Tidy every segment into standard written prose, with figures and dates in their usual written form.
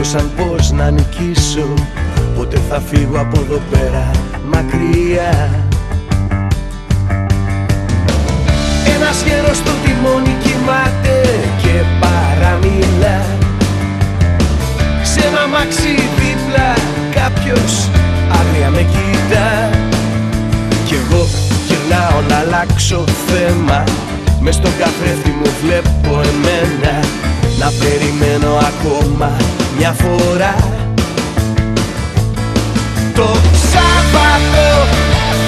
έδωσαν πως να νικήσω. Πότε θα φύγω από εδώ πέρα μακριά. Ένας γέρος στο τιμόνι κοιμάται και παραμιλά. Σε ένα μάξι δίπλα κάποιος άγρια με κοίτα. Κι εγώ γυρνάω να αλλάξω θέμα. Μες στον καθρέφτη μου βλέπω εμένα να περιμένω ακόμα μια φορά. Το Σάββατο,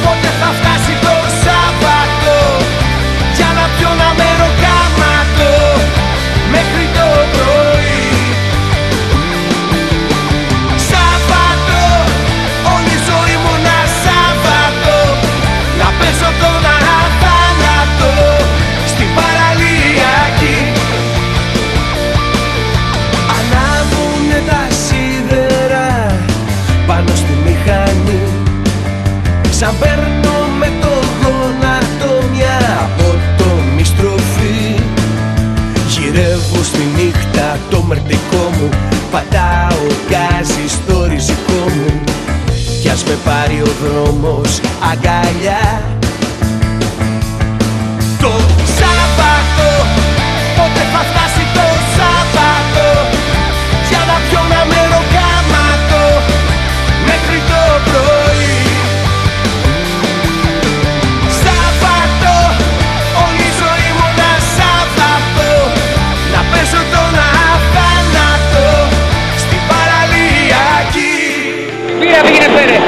πότε θα φτάσει το Σάββατο, για να πιω να μένω γαμάτο μέχρι το πρωί. Σάββατο, όλη η ζωή μου να Σάββατο, να πέσω τον αθάνατο στην παραλιακή. Ανάβουνε τα σίδερα πάνω στη μηχανή, σαν παίρνω με το γόνατο μια απότομη στροφή. Γυρεύω στη νύχτα το μερτικό μου, πατάω γκάζι στο ριζικό μου, κι ας με πάρει ο δρόμος αγκαλιά. Το Σάββατο, πότε θα φτάσει το Σάββατο, για να πιω να μένω γαμάτο μέχρι το πρωί. Σάββατο, όλη η ζωή μου να Σάββατο, να πέσω τον αθάνατο στην παραλιακή. Πήγαινε φέρε.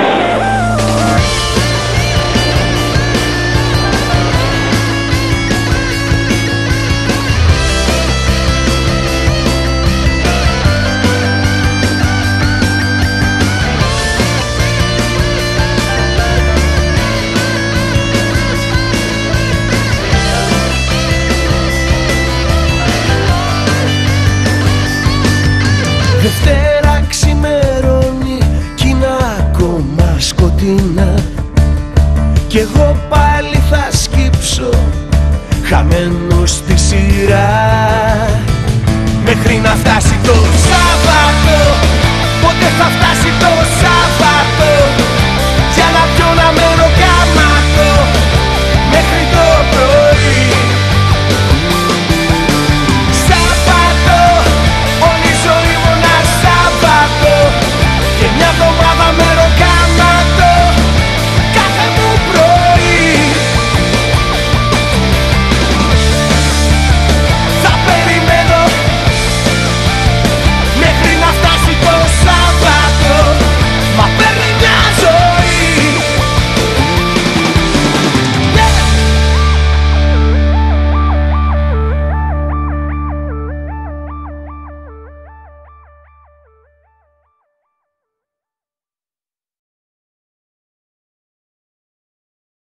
Δευτέρα ξημερώνει κι είναι ακόμα σκοτεινά, κι εγώ πάλι θα σκύψω χαμένος στη σειρά.